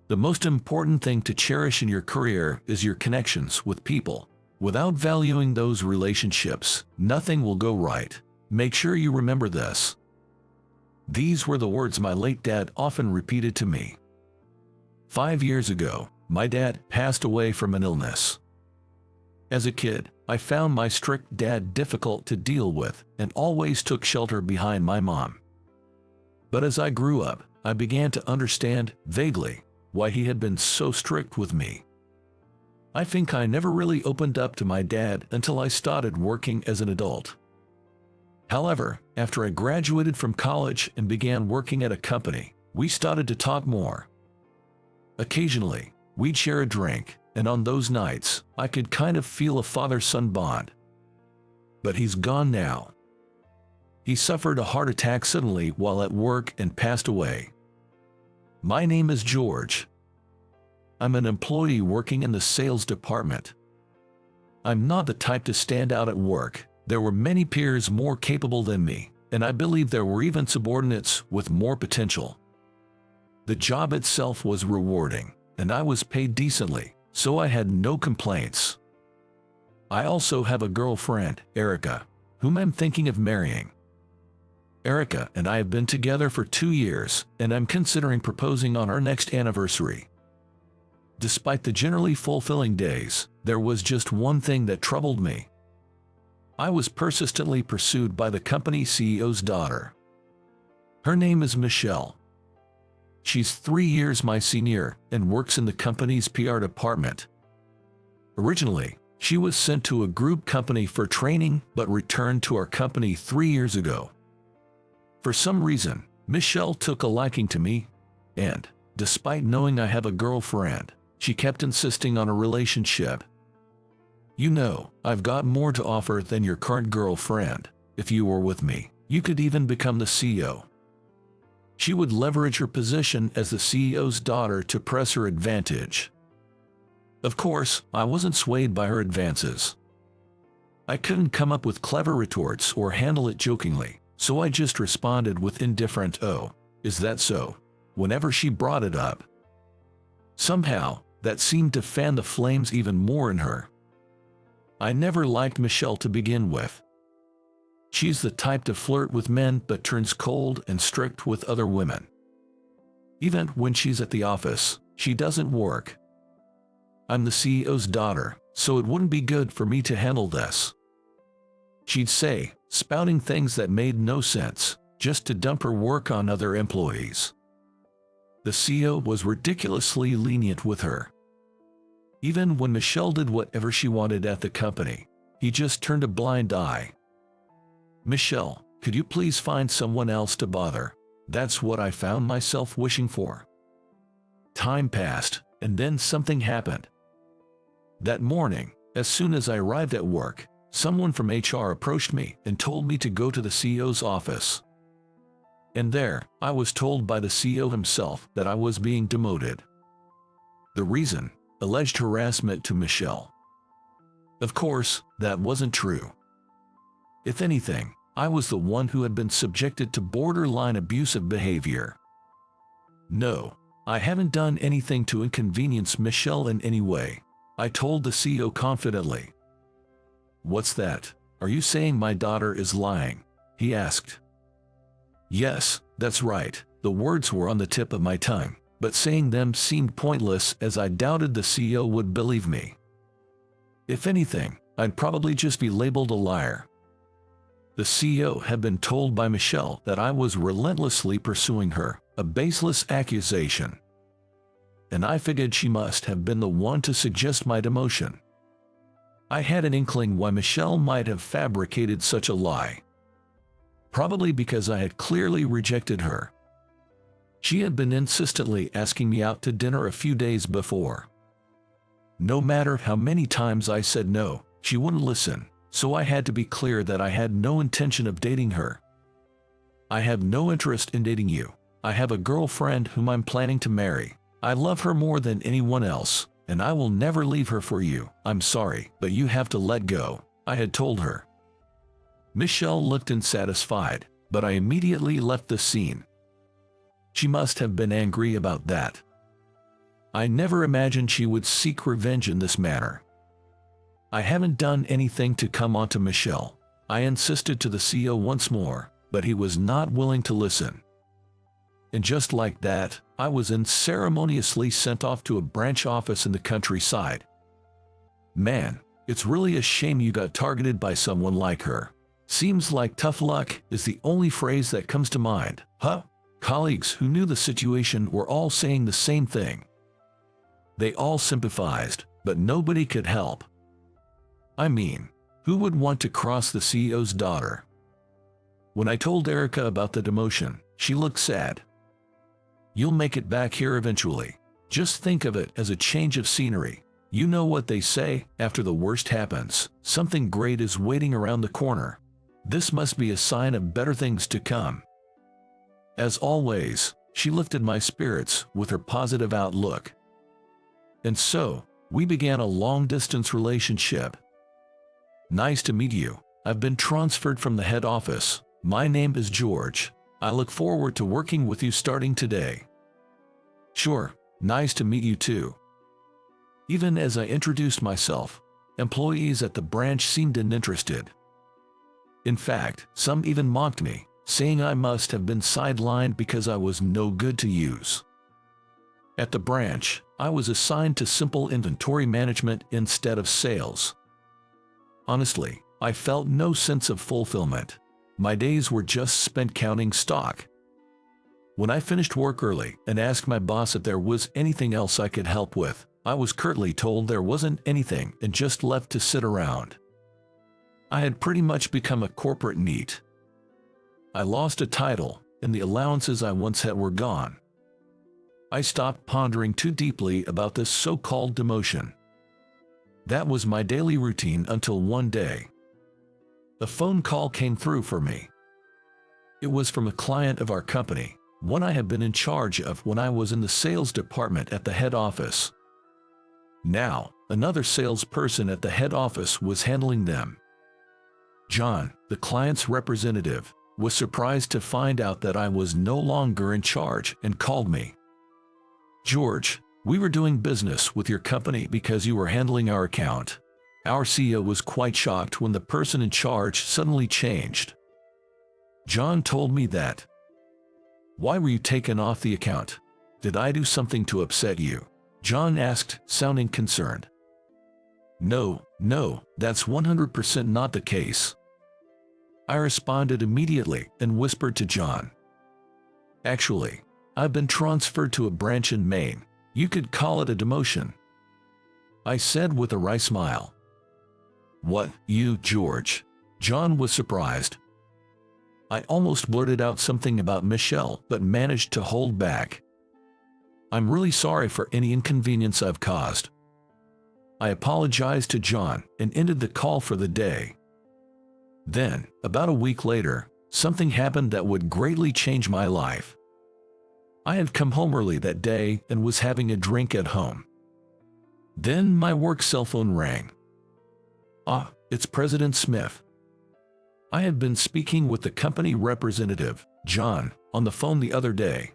The most important thing to cherish in your career is your connections with people. Without valuing those relationships, nothing will go right. Make sure you remember this. These were the words my late dad often repeated to me. 5 years ago, my dad passed away from an illness. As a kid, I found my strict dad difficult to deal with and always took shelter behind my mom. But as I grew up, I began to understand, vaguely, why he had been so strict with me. I think I never really opened up to my dad until I started working as an adult. However, after I graduated from college and began working at a company, we started to talk more. Occasionally, we'd share a drink, and on those nights, I could kind of feel a father-son bond. But he's gone now. He suffered a heart attack suddenly while at work and passed away. My name is George. I'm an employee working in the sales department. I'm not the type to stand out at work. There were many peers more capable than me, and I believe there were even subordinates with more potential. The job itself was rewarding, and I was paid decently, so I had no complaints. I also have a girlfriend, Erica, whom I'm thinking of marrying. Erica and I have been together for 2 years, and I'm considering proposing on our next anniversary. Despite the generally fulfilling days, there was just one thing that troubled me. I was persistently pursued by the company CEO's daughter. Her name is Michelle. She's 3 years my senior and works in the company's PR department. Originally, she was sent to a group company for training but returned to our company 3 years ago. For some reason, Michelle took a liking to me, and, despite knowing I have a girlfriend, she kept insisting on a relationship. You know, I've got more to offer than your current girlfriend. If you were with me, you could even become the CEO. She would leverage her position as the CEO's daughter to press her advantage. Of course, I wasn't swayed by her advances. I couldn't come up with clever retorts or handle it jokingly, so I just responded with indifferent "Oh, is that so?" whenever she brought it up. Somehow, that seemed to fan the flames even more in her. I never liked Michelle to begin with. She's the type to flirt with men but turns cold and strict with other women. Even when she's at the office, she doesn't work. I'm the CEO's daughter, so it wouldn't be good for me to handle this. She'd say, spouting things that made no sense, just to dump her work on other employees. The CEO was ridiculously lenient with her. Even when Michelle did whatever she wanted at the company, he just turned a blind eye. "Michelle, could you please find someone else to bother?" That's what I found myself wishing for. Time passed, and then something happened. That morning, as soon as I arrived at work, someone from HR approached me and told me to go to the CEO's office. And there, I was told by the CEO himself that I was being demoted. The reason? Alleged harassment to Michelle. Of course, that wasn't true. If anything, I was the one who had been subjected to borderline abusive behavior. No, I haven't done anything to inconvenience Michelle in any way, I told the CEO confidently. "What's that? Are you saying my daughter is lying?" he asked. Yes, that's right, the words were on the tip of my tongue, but saying them seemed pointless as I doubted the CEO would believe me. If anything, I'd probably just be labeled a liar. The CEO had been told by Michelle that I was relentlessly pursuing her, a baseless accusation. And I figured she must have been the one to suggest my demotion. I had an inkling why Michelle might have fabricated such a lie. Probably because I had clearly rejected her. She had been insistently asking me out to dinner a few days before. No matter how many times I said no, she wouldn't listen, so I had to be clear that I had no intention of dating her. "I have no interest in dating you. I have a girlfriend whom I'm planning to marry. I love her more than anyone else, and I will never leave her for you. I'm sorry, but you have to let go," I had told her. Michelle looked unsatisfied, but I immediately left the scene. She must have been angry about that. I never imagined she would seek revenge in this manner. I haven't done anything to come onto Michelle. I insisted to the CEO once more, but he was not willing to listen. And just like that, I was unceremoniously sent off to a branch office in the countryside. Man, it's really a shame you got targeted by someone like her. Seems like tough luck is the only phrase that comes to mind, huh? Colleagues who knew the situation were all saying the same thing. They all sympathized, but nobody could help. I mean, who would want to cross the CEO's daughter? When I told Erica about the demotion, she looked sad. You'll make it back here eventually. Just think of it as a change of scenery. You know what they say, after the worst happens, something great is waiting around the corner. This must be a sign of better things to come. As always, she lifted my spirits with her positive outlook. And so, we began a long-distance relationship. Nice to meet you. I've been transferred from the head office. My name is George. I look forward to working with you starting today. Sure, nice to meet you too. Even as I introduced myself, employees at the branch seemed uninterested. In fact, some even mocked me, saying I must have been sidelined because I was no good to use. At the branch, I was assigned to simple inventory management instead of sales. Honestly, I felt no sense of fulfillment. My days were just spent counting stock. When I finished work early and asked my boss if there was anything else I could help with, I was curtly told there wasn't anything and just left to sit around. I had pretty much become a corporate NEET. I lost a title, and the allowances I once had were gone. I stopped pondering too deeply about this so-called demotion. That was my daily routine until one day. A phone call came through for me. It was from a client of our company, one I had been in charge of when I was in the sales department at the head office. Now, another salesperson at the head office was handling them. John, the client's representative, was surprised to find out that I was no longer in charge and called me. George, we were doing business with your company because you were handling our account. Our CEO was quite shocked when the person in charge suddenly changed. John told me that. Why were you taken off the account? Did I do something to upset you? John asked, sounding concerned. No, that's 100% not the case. I responded immediately and whispered to John. Actually, I've been transferred to a branch in Maine. You could call it a demotion. I said with a wry smile. What, you, George? John was surprised. I almost blurted out something about Michelle, but managed to hold back. I'm really sorry for any inconvenience I've caused. I apologized to John and ended the call for the day. Then, about a week later, something happened that would greatly change my life. I had come home early that day and was having a drink at home. Then my work cell phone rang. Ah, it's President Smith. I had been speaking with the company representative, John, on the phone the other day.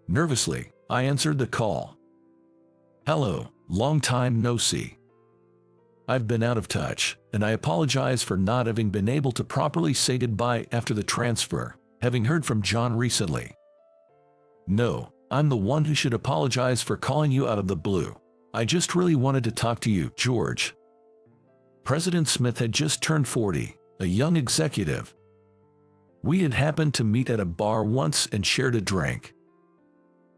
Nervously, I answered the call. Hello, long time no see. I've been out of touch, and I apologize for not having been able to properly say goodbye after the transfer, having heard from John recently. No, I'm the one who should apologize for calling you out of the blue. I just really wanted to talk to you, George. President Smith had just turned 40, a young executive. We had happened to meet at a bar once and shared a drink.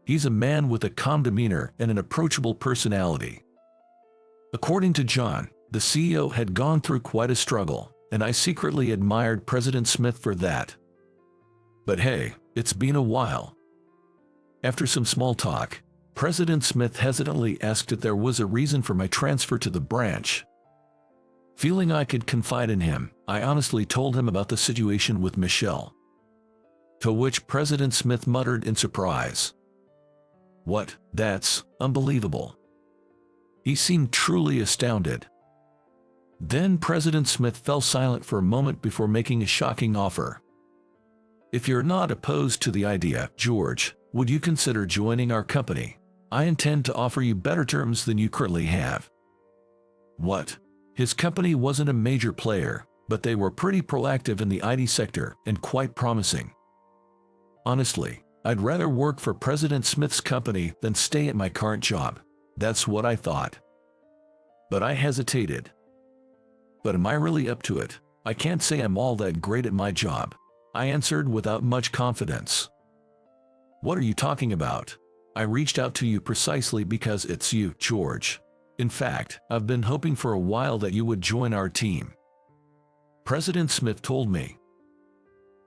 He's a man with a calm demeanor and an approachable personality. According to John, the CEO had gone through quite a struggle, and I secretly admired President Smith for that. But hey, it's been a while. After some small talk, President Smith hesitantly asked if there was a reason for my transfer to the branch. Feeling I could confide in him, I honestly told him about the situation with Michelle. To which President Smith muttered in surprise. What? That's unbelievable. He seemed truly astounded. Then President Smith fell silent for a moment before making a shocking offer. If you're not opposed to the idea, George, would you consider joining our company? I intend to offer you better terms than you currently have." What? His company wasn't a major player, but they were pretty proactive in the IT sector and quite promising. Honestly, I'd rather work for President Smith's company than stay at my current job. That's what I thought. But I hesitated. But am I really up to it? I can't say I'm all that great at my job, I answered without much confidence. What are you talking about? I reached out to you precisely because it's you, George. In fact, I've been hoping for a while that you would join our team. President Smith told me.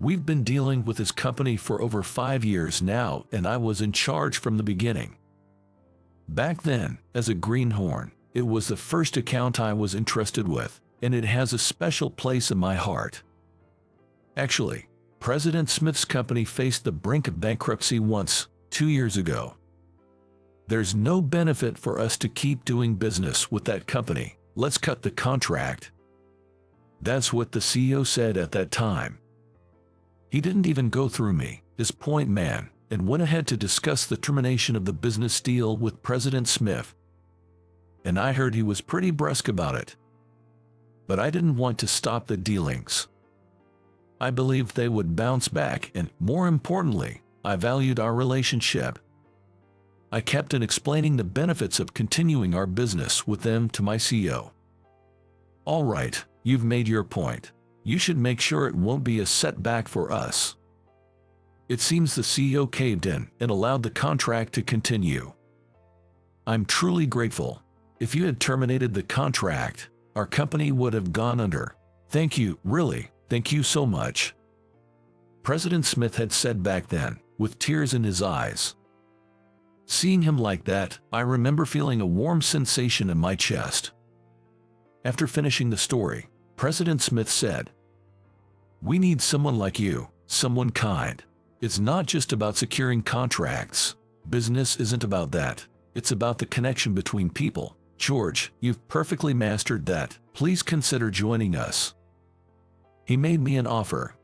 We've been dealing with his company for over 5 years now, and I was in charge from the beginning. Back then, as a greenhorn, it was the first account I was entrusted with, and it has a special place in my heart. Actually, President Smith's company faced the brink of bankruptcy once, 2 years ago. There's no benefit for us to keep doing business with that company. Let's cut the contract. That's what the CEO said at that time. He didn't even go through me, his point man, and went ahead to discuss the termination of the business deal with President Smith. And I heard he was pretty brusque about it. But I didn't want to stop the dealings. I believed they would bounce back, and more importantly, I valued our relationship. I kept on explaining the benefits of continuing our business with them to my CEO. All right, you've made your point. You should make sure it won't be a setback for us. It seems the CEO caved in and allowed the contract to continue. I'm truly grateful. If you had terminated the contract, our company would have gone under. Thank you, really, thank you so much. President Smith had said back then, with tears in his eyes. Seeing him like that, I remember feeling a warm sensation in my chest. After finishing the story, President Smith said, "We need someone like you, someone kind. It's not just about securing contracts. Business isn't about that. It's about the connection between people. George, you've perfectly mastered that. Please consider joining us." He made me an offer.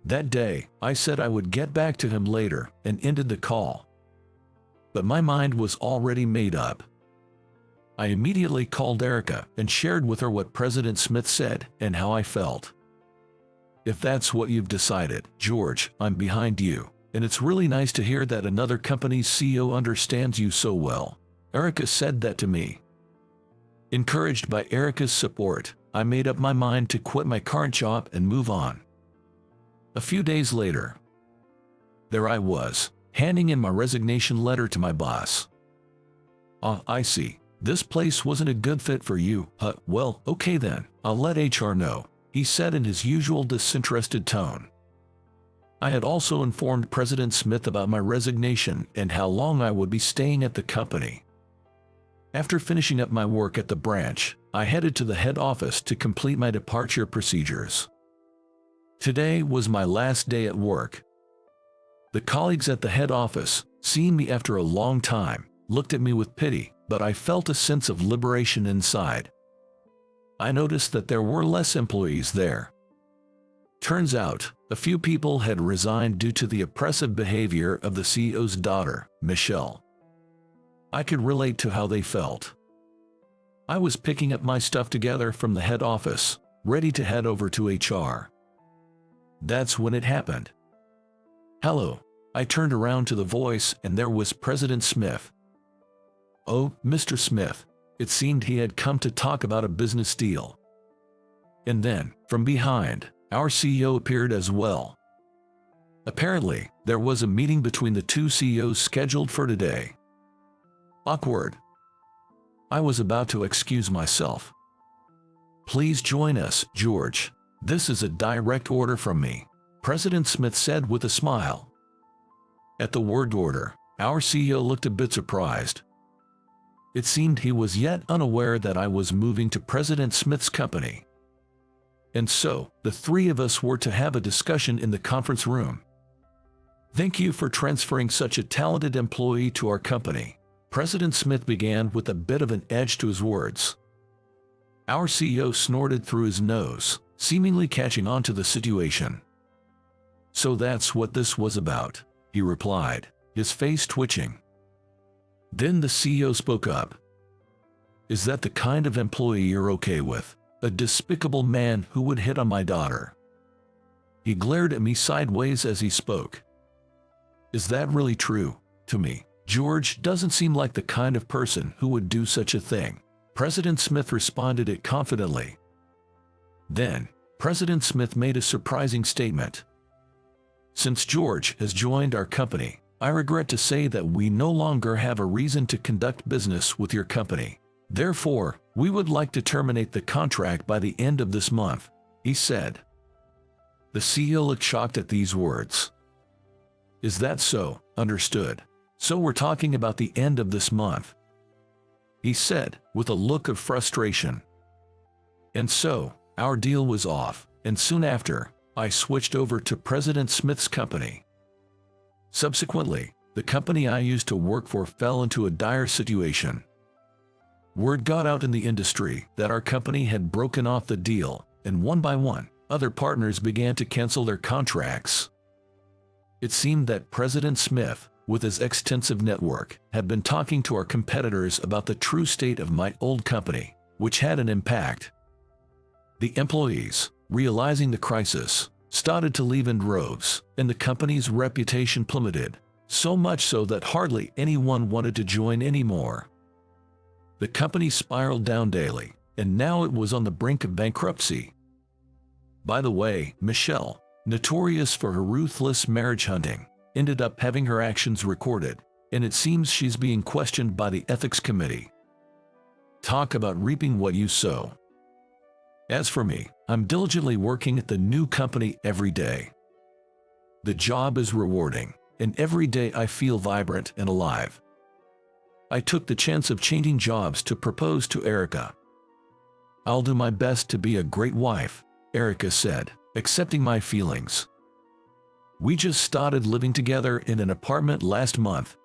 That day, I said I would get back to him later and ended the call. But my mind was already made up. I immediately called Erica and shared with her what President Smith said and how I felt. If that's what you've decided, George, I'm behind you, and it's really nice to hear that another company's CEO understands you so well. Erica said that to me. Encouraged by Erica's support, I made up my mind to quit my current job and move on. A few days later, there I was, handing in my resignation letter to my boss. I see. This place wasn't a good fit for you. Well, okay then, I'll let HR know," he said in his usual disinterested tone. I had also informed President Smith about my resignation and how long I would be staying at the company. After finishing up my work at the branch, I headed to the head office to complete my departure procedures. Today was my last day at work. The colleagues at the head office, seeing me after a long time, looked at me with pity, but I felt a sense of liberation inside. I noticed that there were less employees there. Turns out, a few people had resigned due to the oppressive behavior of the CEO's daughter, Michelle. I could relate to how they felt. I was picking up my stuff together from the head office, ready to head over to HR. That's when it happened. "Hello." I turned around to the voice and there was President Smith. "Oh, Mr. Smith." It seemed he had come to talk about a business deal. And then, from behind, our CEO appeared as well. Apparently, there was a meeting between the two CEOs scheduled for today. Awkward. I was about to excuse myself. "Please join us, George. This is a direct order from me," President Smith said with a smile. At the word order, our CEO looked a bit surprised. It seemed he was yet unaware that I was moving to President Smith's company. And so, the three of us were to have a discussion in the conference room. "Thank you for transferring such a talented employee to our company," President Smith began with a bit of an edge to his words. Our CEO snorted through his nose, seemingly catching on to the situation. "So that's what this was about," he replied, his face twitching. Then the CEO spoke up. Is that the kind of employee you're okay with? A despicable man who would hit on my daughter. He glared at me sideways as he spoke. Is that really true? To me, George doesn't seem like the kind of person who would do such a thing. President Smith responded it confidently. Then, President Smith made a surprising statement. Since George has joined our company, I regret to say that we no longer have a reason to conduct business with your company. Therefore, we would like to terminate the contract by the end of this month, he said. The CEO looked shocked at these words. Is that so? Understood. So we're talking about the end of this month, he said, with a look of frustration. And so, our deal was off, and soon after, I switched over to President Smith's company. Subsequently, the company I used to work for fell into a dire situation. Word got out in the industry that our company had broken off the deal, and one by one, other partners began to cancel their contracts. It seemed that President Smith, with his extensive network, had been talking to our competitors about the true state of my old company, which had an impact. The employees, realizing the crisis, started to leave in droves, and the company's reputation plummeted, so much so that hardly anyone wanted to join anymore. The company spiraled down daily, and now it was on the brink of bankruptcy. By the way, Michelle, notorious for her ruthless marriage hunting, ended up having her actions recorded, and it seems she's being questioned by the ethics committee. Talk about reaping what you sow. As for me, I'm diligently working at the new company every day. The job is rewarding, and every day I feel vibrant and alive. I took the chance of changing jobs to propose to Erica. I'll do my best to be a great wife, Erica said, accepting my feelings. We just started living together in an apartment last month.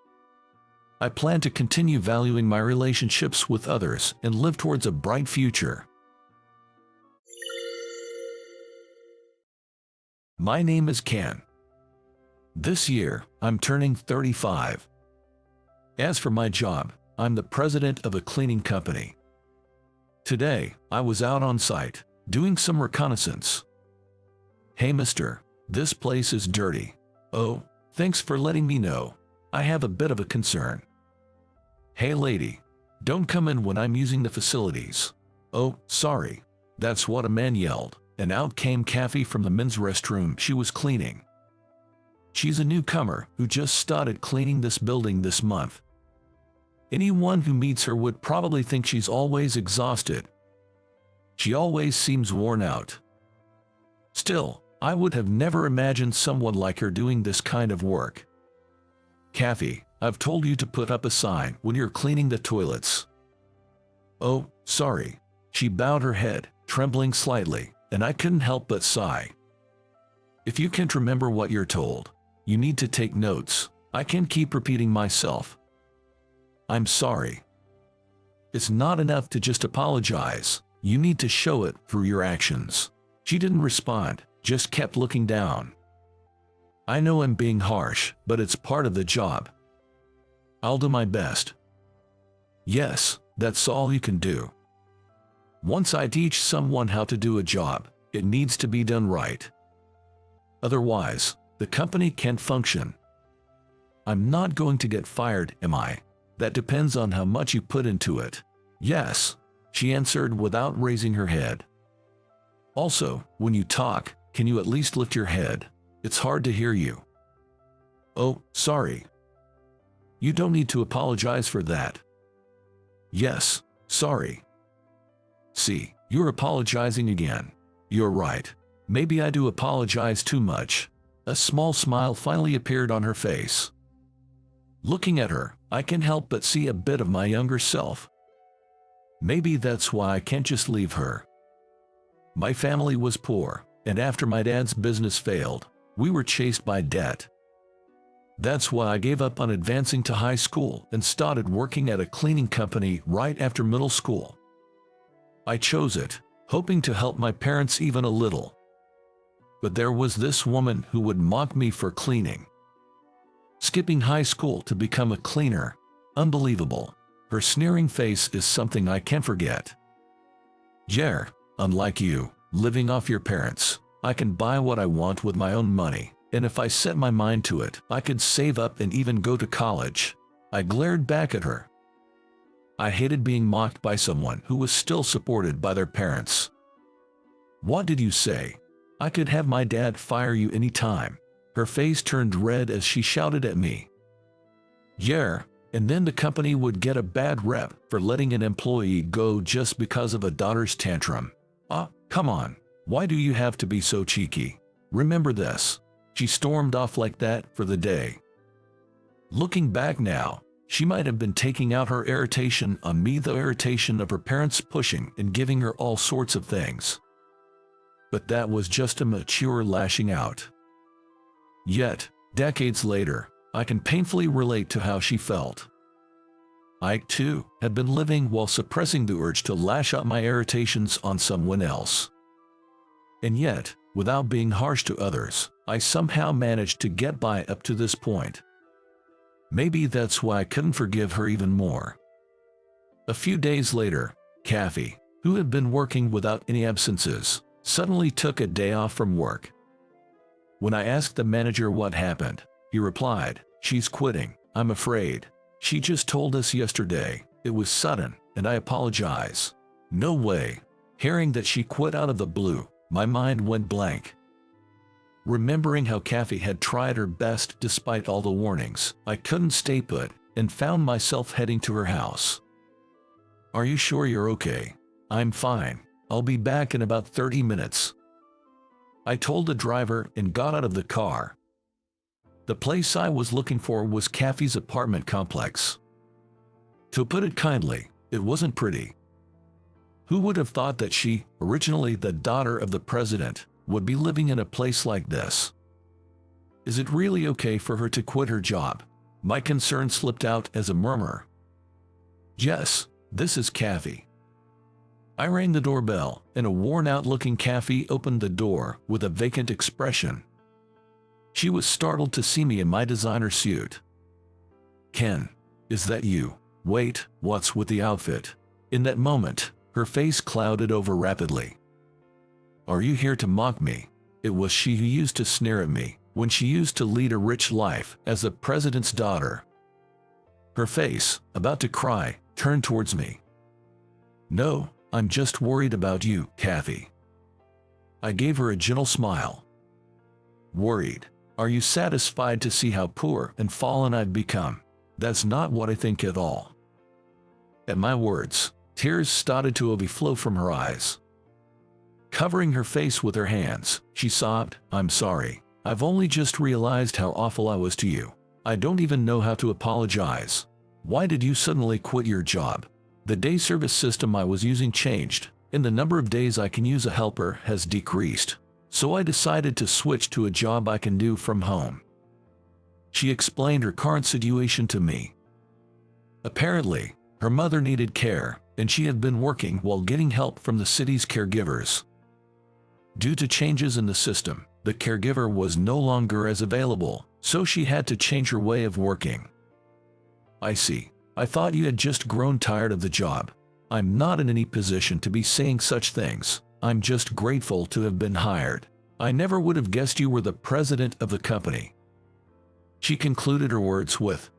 I plan to continue valuing my relationships with others and live towards a bright future. My name is Ken. This year, I'm turning 35. As for my job, I'm the president of a cleaning company. Today, I was out on site, doing some reconnaissance. Hey mister, this place is dirty. Oh, thanks for letting me know. I have a bit of a concern. Hey lady, don't come in when I'm using the facilities. Oh, sorry. That's what a man yelled, and out came Kathy from the men's restroom she was cleaning. She's a newcomer who just started cleaning this building this month. Anyone who meets her would probably think she's always exhausted. She always seems worn out. Still, I would have never imagined someone like her doing this kind of work. Kathy, I've told you to put up a sign when you're cleaning the toilets. Oh, sorry. She bowed her head, trembling slightly, and I couldn't help but sigh. If you can't remember what you're told, you need to take notes. I can't keep repeating myself. I'm sorry. It's not enough to just apologize. You need to show it through your actions. She didn't respond, just kept looking down. I know I'm being harsh, but it's part of the job. I'll do my best. Yes, that's all you can do. Once I teach someone how to do a job, it needs to be done right. Otherwise, the company can't function. I'm not going to get fired, am I? That depends on how much you put into it. Yes, she answered without raising her head. Also, when you talk, can you at least lift your head? It's hard to hear you. Oh, sorry. You don't need to apologize for that. Yes, sorry. See, you're apologizing again. You're right. Maybe I do apologize too much. A small smile finally appeared on her face. Looking at her, I can't help but see a bit of my younger self. Maybe that's why I can't just leave her. My family was poor, and after my dad's business failed, we were chased by debt. That's why I gave up on advancing to high school and started working at a cleaning company right after middle school. I chose it, hoping to help my parents even a little. But there was this woman who would mock me for cleaning. Skipping high school to become a cleaner. Unbelievable. Her sneering face is something I can't forget. Jer, unlike you, living off your parents, I can buy what I want with my own money, and if I set my mind to it, I could save up and even go to college. I glared back at her. I hated being mocked by someone who was still supported by their parents. What did you say? I could have my dad fire you any time. Her face turned red as she shouted at me. Jer, and then the company would get a bad rep for letting an employee go just because of a daughter's tantrum. Come on. Why do you have to be so cheeky? Remember this. She stormed off like that for the day. Looking back now, she might have been taking out her irritation on me, the irritation of her parents pushing and giving her all sorts of things. But that was just a mature lashing out. Yet, decades later, I can painfully relate to how she felt. I, too, had been living while suppressing the urge to lash out my irritations on someone else. And yet, without being harsh to others, I somehow managed to get by up to this point. Maybe that's why I couldn't forgive her even more. A few days later, Kathy, who had been working without any absences, suddenly took a day off from work. When I asked the manager what happened, he replied, "She's quitting, I'm afraid. She just told us yesterday. It was sudden, and I apologize." No way. Hearing that she quit out of the blue, my mind went blank. Remembering how Kathy had tried her best despite all the warnings, I couldn't stay put and found myself heading to her house. "Are you sure you're okay?" "I'm fine. I'll be back in about 30 minutes. I told the driver and got out of the car. The place I was looking for was Kathy's apartment complex. To put it kindly, it wasn't pretty. Who would have thought that she, originally the daughter of the president, would be living in a place like this? Is it really okay for her to quit her job? My concern slipped out as a murmur. "Yes, this is Kathy." I rang the doorbell, and a worn-out-looking Kathy opened the door with a vacant expression. She was startled to see me in my designer suit. "Ken, is that you? Wait, what's with the outfit?" In that moment, her face clouded over rapidly. "Are you here to mock me?" It was she who used to sneer at me when she used to lead a rich life as the president's daughter. Her face, about to cry, turned towards me. "No, I'm just worried about you, Kathy." I gave her a gentle smile. "Worried? Are you satisfied to see how poor and fallen I've become?" "That's not what I think at all." At my words, tears started to overflow from her eyes. Covering her face with her hands, she sobbed, "I'm sorry. I've only just realized how awful I was to you. I don't even know how to apologize. Why did you suddenly quit your job? The day service system I was using changed, and the number of days I can use a helper has decreased. So I decided to switch to a job I can do from home." She explained her current situation to me. Apparently, her mother needed care, and she had been working while getting help from the city's caregivers. Due to changes in the system, the caregiver was no longer as available, so she had to change her way of working. "I see. I thought you had just grown tired of the job. I'm not in any position to be saying such things. I'm just grateful to have been hired. I never would have guessed you were the president of the company." She concluded her words with.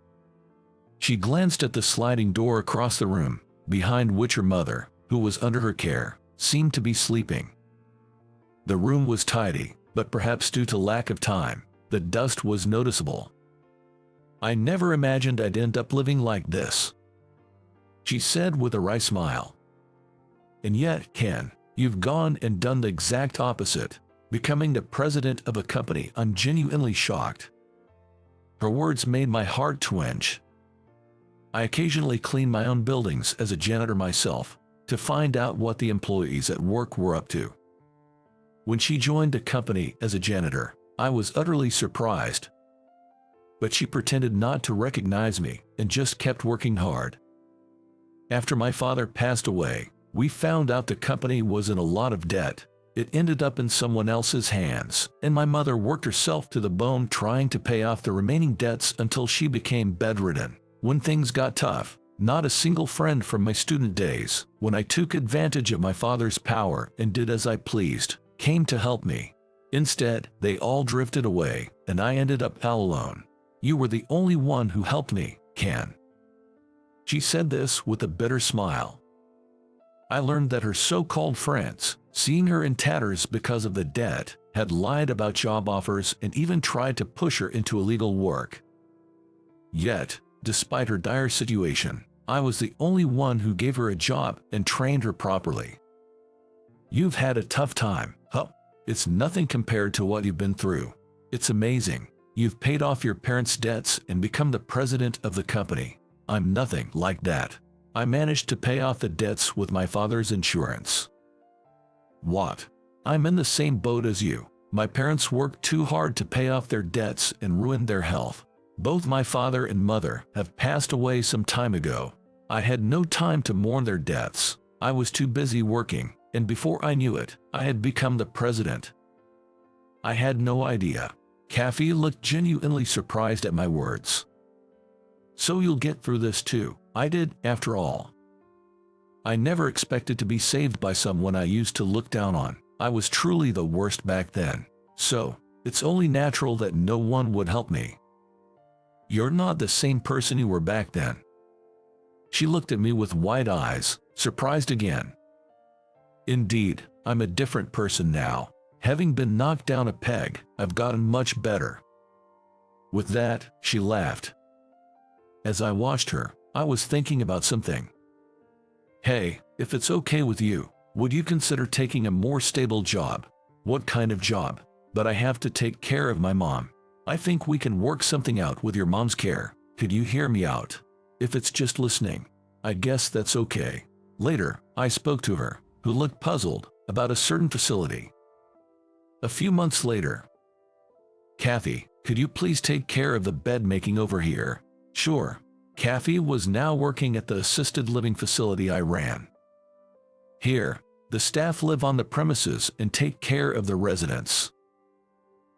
She glanced at the sliding door across the room, behind which her mother, who was under her care, seemed to be sleeping. The room was tidy, but perhaps due to lack of time, the dust was noticeable. "I never imagined I'd end up living like this," she said with a wry smile. "And yet, Ken, you've gone and done the exact opposite, becoming the president of a company. I'm genuinely shocked." Her words made my heart twinge. I occasionally clean my own buildings as a janitor myself, to find out what the employees at work were up to. When she joined the company as a janitor, I was utterly surprised. But she pretended not to recognize me and just kept working hard. After my father passed away, we found out the company was in a lot of debt. It ended up in someone else's hands, and my mother worked herself to the bone trying to pay off the remaining debts until she became bedridden. When things got tough, not a single friend from my student days, when I took advantage of my father's power and did as I pleased, came to help me. Instead, they all drifted away, and I ended up all alone. You were the only one who helped me, Ken. She said this with a bitter smile. I learned that her so-called friends, seeing her in tatters because of the debt, had lied about job offers and even tried to push her into illegal work. Yet, despite her dire situation, I was the only one who gave her a job and trained her properly. You've had a tough time, huh? It's nothing compared to what you've been through. It's amazing. You've paid off your parents' debts and become the president of the company. I'm nothing like that. I managed to pay off the debts with my father's insurance. What? I'm in the same boat as you. My parents worked too hard to pay off their debts and ruined their health. Both my father and mother have passed away some time ago. I had no time to mourn their deaths. I was too busy working, and before I knew it, I had become the president. I had no idea. Kathy looked genuinely surprised at my words. So you'll get through this too. I did, after all. I never expected to be saved by someone I used to look down on. I was truly the worst back then. So, it's only natural that no one would help me. You're not the same person you were back then. She looked at me with wide eyes, surprised again. Indeed, I'm a different person now. Having been knocked down a peg, I've gotten much better. With that, she laughed. As I watched her, I was thinking about something. Hey, if it's okay with you, would you consider taking a more stable job? What kind of job? But I have to take care of my mom. I think we can work something out with your mom's care. Could you hear me out? If it's just listening, I guess that's okay. Later, I spoke to her, who looked puzzled about a certain facility. A few months later. Kathy, could you please take care of the bed making over here? Sure. Kathy was now working at the assisted living facility I ran. Here, the staff live on the premises and take care of the residents.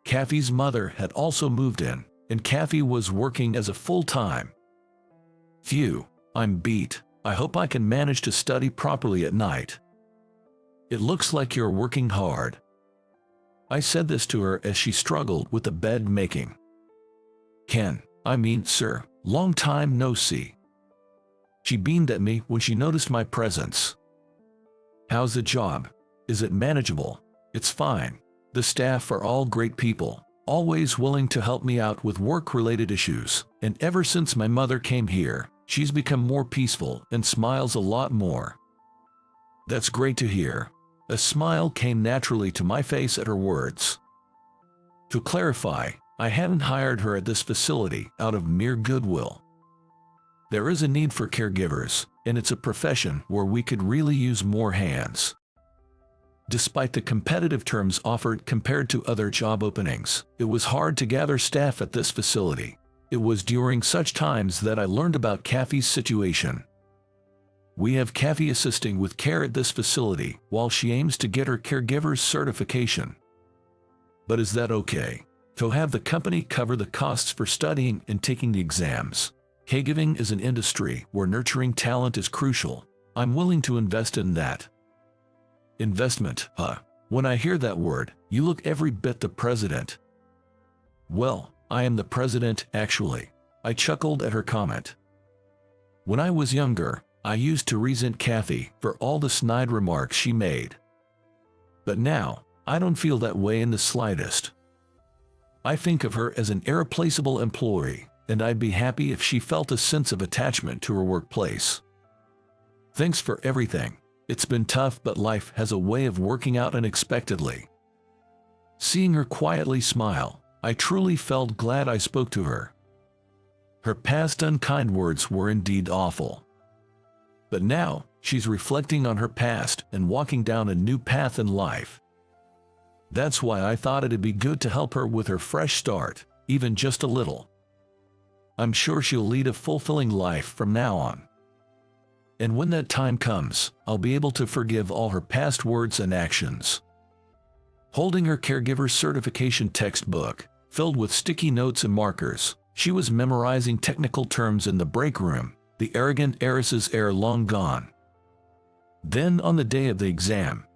Kathy's mother had also moved in, and Kathy was working as a full-time. Phew, I'm beat. I hope I can manage to study properly at night. It looks like you're working hard. I said this to her as she struggled with the bed making. Ken, I mean, sir, long time no see. She beamed at me when she noticed my presence. How's the job? Is it manageable? It's fine. The staff are all great people, always willing to help me out with work-related issues, and ever since my mother came here, she's become more peaceful and smiles a lot more. That's great to hear. A smile came naturally to my face at her words. To clarify, I hadn't hired her at this facility out of mere goodwill. There is a need for caregivers, and it's a profession where we could really use more hands. Despite the competitive terms offered compared to other job openings, it was hard to gather staff at this facility. It was during such times that I learned about Kathy's situation. We have Kathy assisting with care at this facility while she aims to get her caregiver's certification. But is that okay? To have the company cover the costs for studying and taking the exams. Caregiving is an industry where nurturing talent is crucial. I'm willing to invest in that. Investment, huh? When I hear that word, you look every bit the president. Well, I am the president, actually. I chuckled at her comment. When I was younger, I used to resent Kathy for all the snide remarks she made. But now, I don't feel that way in the slightest. I think of her as an irreplaceable employee, and I'd be happy if she felt a sense of attachment to her workplace. Thanks for everything. It's been tough, but life has a way of working out unexpectedly. Seeing her quietly smile, I truly felt glad I spoke to her. Her past unkind words were indeed awful. But now, she's reflecting on her past and walking down a new path in life. That's why I thought it'd be good to help her with her fresh start, even just a little. I'm sure she'll lead a fulfilling life from now on. And when that time comes, I'll be able to forgive all her past words and actions. Holding her caregiver certification textbook, filled with sticky notes and markers, She was memorizing technical terms in the break room, the arrogant heiress's air long gone. Then on the day of the exam,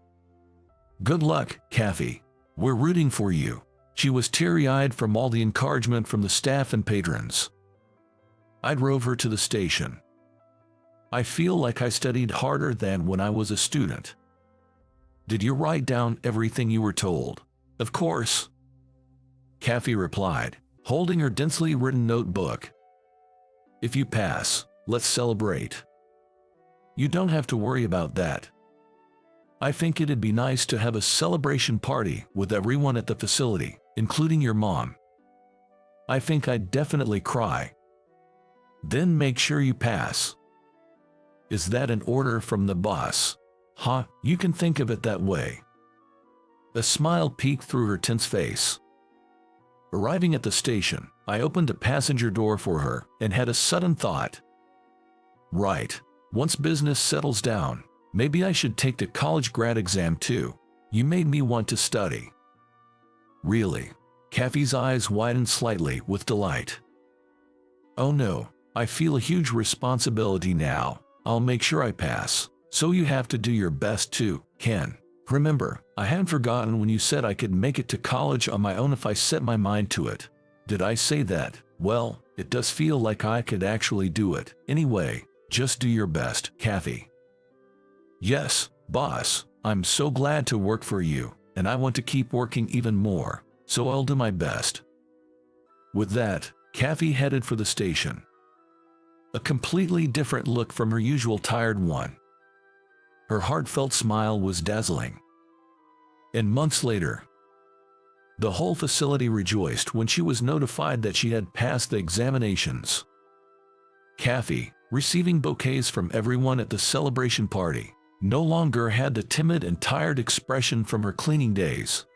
"Good luck, Kathy. We're rooting for you." She was teary-eyed from all the encouragement from the staff and patrons. I drove her to the station. "I feel like I studied harder than when I was a student." "Did you write down everything you were told?" "Of course," Kathy replied, holding her densely written notebook. "If you pass, let's celebrate." "You don't have to worry about that. I think it'd be nice to have a celebration party with everyone at the facility, including your mom." "I think I'd definitely cry." "Then make sure you pass." "Is that an order from the boss?" "Huh, you can think of it that way." A smile peeked through her tense face. Arriving at the station, I opened a passenger door for her and had a sudden thought. Right, once business settles down, maybe I should take the college grad exam too. You made me want to study. Really? Kathy's eyes widened slightly with delight. "Oh no, I feel a huge responsibility now. I'll make sure I pass. So you have to do your best too, Ken. Remember, I hadn't forgotten when you said I could make it to college on my own if I set my mind to it. Did I say that? Well, it does feel like I could actually do it. Anyway, just do your best, Kathy." "Yes, boss, I'm so glad to work for you, and I want to keep working even more, so I'll do my best." With that, Kathy headed for the station. A completely different look from her usual tired one. Her heartfelt smile was dazzling. And months later, the whole facility rejoiced when she was notified that she had passed the examinations. Kathy, receiving bouquets from everyone at the celebration party, no longer had the timid and tired expression from her cleaning days.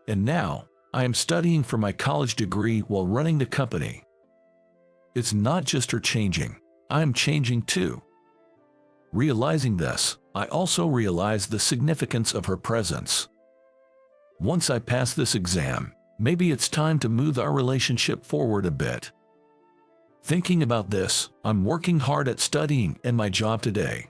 "And now, I am studying for my college degree while running the company." It's not just her changing, I am changing too. Realizing this, I also realized the significance of her presence. Once I pass this exam, maybe it's time to move our relationship forward a bit. Thinking about this, I'm working hard at studying and my job today.